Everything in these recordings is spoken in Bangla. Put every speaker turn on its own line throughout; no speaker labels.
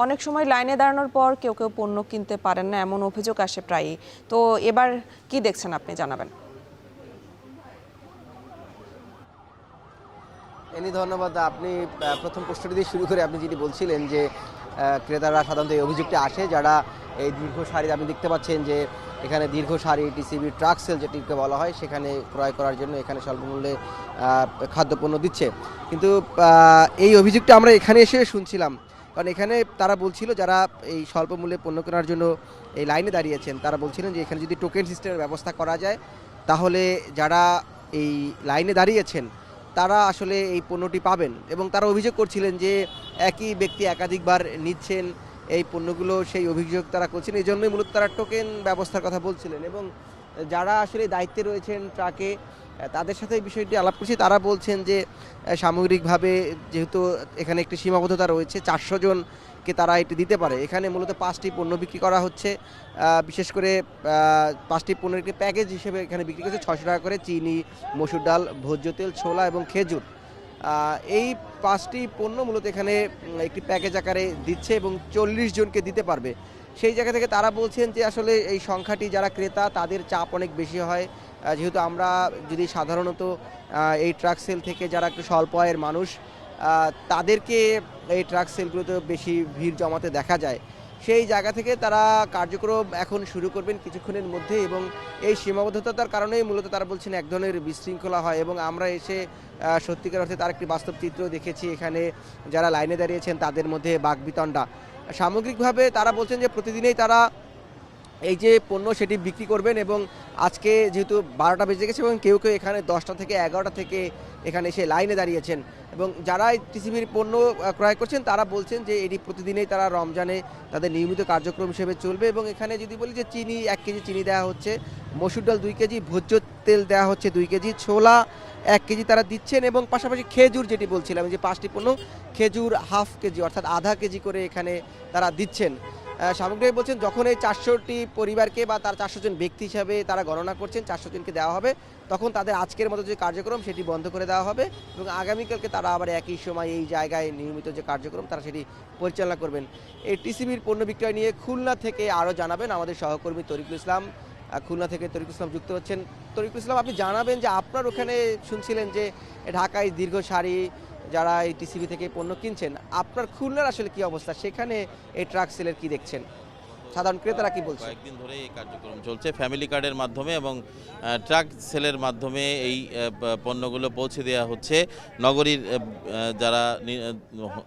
অনেক সময় লাইনে দাঁড়ানোর পর কেউ কেউ পণ্য কিনতে পারেন না, এমন অভিযোগ আসে প্রায়ই। তো এবার কি দেখছেন আপনি, জানাবেন।
ধন্যবাদ। আপনি প্রথম প্রশ্নটি দিয়ে শুরু করে আপনি যেটি বলছিলেন যে ক্রেতারা সাধারণত এই অভিযোগটি আসে যারা এই দীর্ঘ সারি আপনি দেখতে পাচ্ছেন যে এখানে দীর্ঘ সারি টিসিবি ট্রাক সেল যেটিকে বলা হয় সেখানে ক্রয় করার জন্য এখানে স্বল্পমূল্যে খাদ্যপণ্য দিচ্ছে। কিন্তু এই অভিযোগটা আমরা এখানে এসে শুনছিলাম, কারণ এখানে তারা বলছিল যারা এই স্বল্প মূল্যে পণ্য কেনার জন্য এই লাইনে দাঁড়িয়েছেন তারা বলছিলেন যে এখানে যদি টোকেন সিস্টেমের ব্যবস্থা করা যায় তাহলে যারা এই লাইনে দাঁড়িয়েছেন তারা আসলে এই পণ্যটি পাবেন। এবং তারা অভিযোগ করছিলেন যে একই ব্যক্তি একাধিকবার নিচ্ছেন এই পণ্যগুলো, সেই অভিযোগ তারা করছেন, এই জন্যই মূলত তারা টোকেন ব্যবস্থার কথা বলছিলেন। এবং যারা আসলে দায়িত্বে রয়েছেন ট্রাকে তাদের সাথে এই বিষয়টি আলাপ করছি, তারা বলছেন যে সামগ্রিকভাবে যেহেতু এখানে একটি সীমাবদ্ধতা রয়েছে 400 জনকে তারা এটি দিতে পারে। এখানে মূলত 5টি পণ্য বিক্রি করা হচ্ছে, বিশেষ করে 5টি পণ্যের একটি প্যাকেজ হিসেবে এখানে বিক্রি করছে 600 টাকা করে। চিনি, মসুর ডাল, ভোজ্য তেল, ছোলা এবং খেজুর, এই 5টি পণ্য মূলত এখানে একটি প্যাকেজ আকারে দিচ্ছে এবং 40 জনকে দিতে পারবে। সেই জায়গা থেকে তারা বলছেন যে আসলে এই সংখ্যাটি যারা ক্রেতা তাদের চাপ অনেক বেশি হয়, যেহেতু আমরা যদি সাধারণত এই ট্রাক সেল থেকে যারা একটু স্বল্প আয়ের মানুষ তাদেরকে এই ট্রাক সেলগুলোতে বেশি ভিড় জমাতে দেখা যায়। সেই জায়গা থেকে তারা কার্যক্রম এখন শুরু করবেন কিছুক্ষণের মধ্যে, এবং এই সীমাবদ্ধতার কারণেই মূলত তারা বলছেন এক ধরনের বিশৃঙ্খলা হয়। এবং আমরা এসে সত্যিকার অর্থে তার একটি বাস্তব চিত্র দেখেছি, এখানে যারা লাইনে দাঁড়িয়েছেন তাদের মধ্যে বাকবিতণ্ডা। সামগ্রিকভাবে তারা বলছেন যে প্রতিদিনই তারা এই যে পণ্য সেটি বিক্রি করবেন, এবং আজকে যেহেতু 12টা বেজে গেছে এবং কেউ কেউ এখানে 10টা থেকে 11টা থেকে এখানে এসে লাইনে দাঁড়িয়েছেন, এবং যারা এই টিসিবির পণ্য ক্রয় করছেন তারা বলছেন যে এটি প্রতিদিনই তারা রমজানে তাদের নিয়মিত কার্যক্রম হিসেবে চলবে। এবং এখানে যদি বলি যে চিনি 1 কেজি চিনি দেওয়া হচ্ছে, মসুর ডাল 2 কেজি, ভোজ্য তেল দেওয়া হচ্ছে 2 কেজি, ছোলা 1 কেজি তারা দিচ্ছেন, এবং পাশাপাশি খেজুর যেটি বলছিলাম যে 5টি পণ্য খেজুর হাফ কেজি অর্থাৎ আধা কেজি করে এখানে তারা দিচ্ছেন। সামগ্রিক বলছেন যখন এই 400টি পরিবারকে বা তার 400 জন ব্যক্তি হিসাবে তারা গণনা করছেন 400 জনকে দেওয়া হবে, তখন তাদের আজকের মতো যে কার্যক্রম সেটি বন্ধ করে দেওয়া হবে এবং আগামীকালকে তারা আবার একই সময় এই জায়গায় নিয়মিত যে কার্যক্রম তারা সেটি পরিচালনা করবেন। এই টিসিবির পণ্য বিক্রয় নিয়ে খুলনা থেকে আরও জানাবেন আমাদের সহকর্মী তরিকুল ইসলাম। খুলনা থেকে তরিকুল ইসলাম যুক্ত হচ্ছেন। তরিকুল ইসলাম, আপনি জানাবেন যে আপনার ওখানে শুনছিলেন যে ঢাকায় দীর্ঘ সারি যারা এই টিসিবি থেকে পণ্য কিনছেন, আপনার খুলনার আসলে কি অবস্থা, সেখানে এই ট্রাক সেলের কি দেখছেন, সাধারণ ক্রেতারা কি বলছে?
কয়েকদিন ধরে এই কার্যক্রম চলছে ফ্যামিলি কার্ডের মাধ্যমে এবং ট্রাক সেলের মাধ্যমে এই পণ্যগুলো পৌঁছে দেওয়া হচ্ছে নগরীর যারা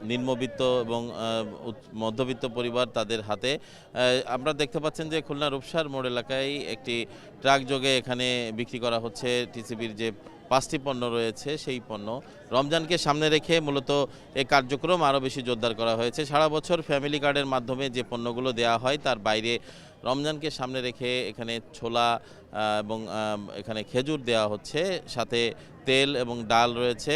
নিম্নবিত্ত এবং মধ্যবিত্ত পরিবার তাদের হাতে। আপনারা দেখতে পাচ্ছেন যে খুলনা রূপসার মোড় এলাকায় একটি ট্রাক যোগে এখানে বিক্রি করা হচ্ছে টিসিবির যে 5টি পণ্য রয়েছে সেই পণ্য। রমজানকে সামনে রেখে মূলত এই কার্যক্রম আরও বেশি জোরদার করা হয়েছে। সারা বছর ফ্যামিলি কার্ডের মাধ্যমে যে পণ্যগুলো দেওয়া হয় তার বাইরে রমজানকে সামনে রেখে এখানে ছোলা এবং এখানে খেজুর দেওয়া হচ্ছে, সাথে তেল এবং ডাল রয়েছে।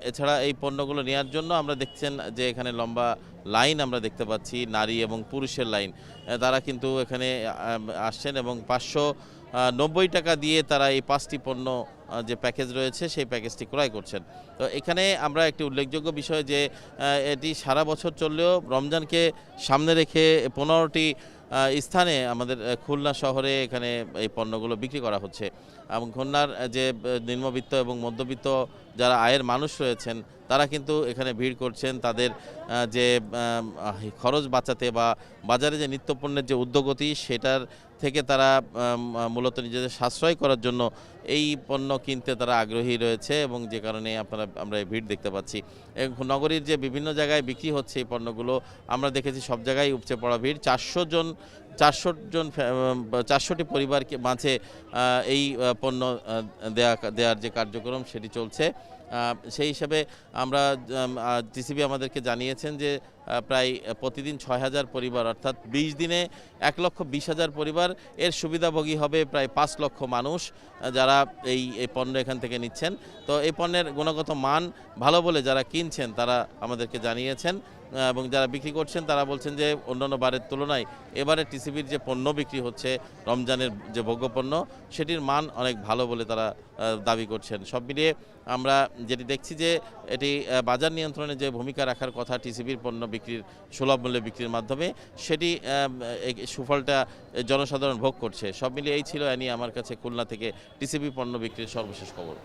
এছাড়া এই পণ্যগুলো নেওয়ার জন্য আমরা দেখছেন যে এখানে লম্বা লাইন আমরা দেখতে পাচ্ছি, নারী এবং পুরুষের লাইন। তারা কিন্তু এখানে আসছেন এবং 590 টাকা দিয়ে তারা এই 5টি পণ্য যে প্যাকেজ রয়েছে সেই প্যাকেজটি ক্রয় করছেন। তো এখানে আমরা একটি উল্লেখযোগ্য বিষয় যে এটি সারা বছর চললেও রমজানকে সামনে রেখে 15টি স্থানে আমাদের খুলনা শহরে এখানে এই পণ্যগুলো বিক্রি করা হচ্ছে। এবং খুলনার যে নিম্নবিত্ত এবং মধ্যবিত্ত যারা আয়ের মানুষ রয়েছেন তারা কিন্তু এখানে ভিড় করছেন, তাদের যে খরচ বাঁচাতে বা বাজারে যে নিত্যপণ্যের যে উদ্যোগতি সেটার থেকে তারা মূলত নিজেদের সাশ্রয় করার জন্য এই পণ্য কিনতে তারা আগ্রহী রয়েছে, এবং যে কারণে আমরা এই ভিড় দেখতে পাচ্ছি। নগরীর যে বিভিন্ন জায়গায় বিক্রি হচ্ছে এই পণ্যগুলো আমরা দেখেছি সব জায়গায় উপচে পড়া ভিড়। 400টি পরিবারকে মাঝে এই পণ্য দেওয়ার যে কার্যক্রম সেটি চলছে। সেই হিসাবে আমরা টিসিবি আমাদেরকে জানিয়েছেন যে প্রায় প্রতিদিন 6,000 পরিবার অর্থাৎ 20 দিনে 1,20,000 পরিবার এর সুবিধাভোগী হবে, প্রায় 5 লক্ষ মানুষ যারা এই পণ্য এখান থেকে নিচ্ছেন। তো এই পণ্যের গুণগত মান ভালো বলে যারা কিনছেন তারা আমাদেরকে জানিয়েছেন এবং যারা বিক্রি করছেন তারা বলছেন যে অন্যান্য বারের তুলনায় এবারে টিসিবির যে পণ্য বিক্রি হচ্ছে রমজানের যে ভোগ্যপণ্য সেটির মান অনেক ভালো বলে তারা দাবি করছেন। সব মিলিয়ে আমরা যেটি দেখছি যে এটি বাজার নিয়ন্ত্রণে যে ভূমিকা রাখার কথা টিসিবির পণ্য বিক্রির সুলভ মূল্যে বিক্রির মাধ্যমে সেটি সুফলটা জনসাধারণ ভোগ করছে। সব মিলিয়ে এই ছিল অ্যানি আমার কাছে খুলনা থেকে টিসিবি পণ্য বিক্রির সর্বশেষ খবর।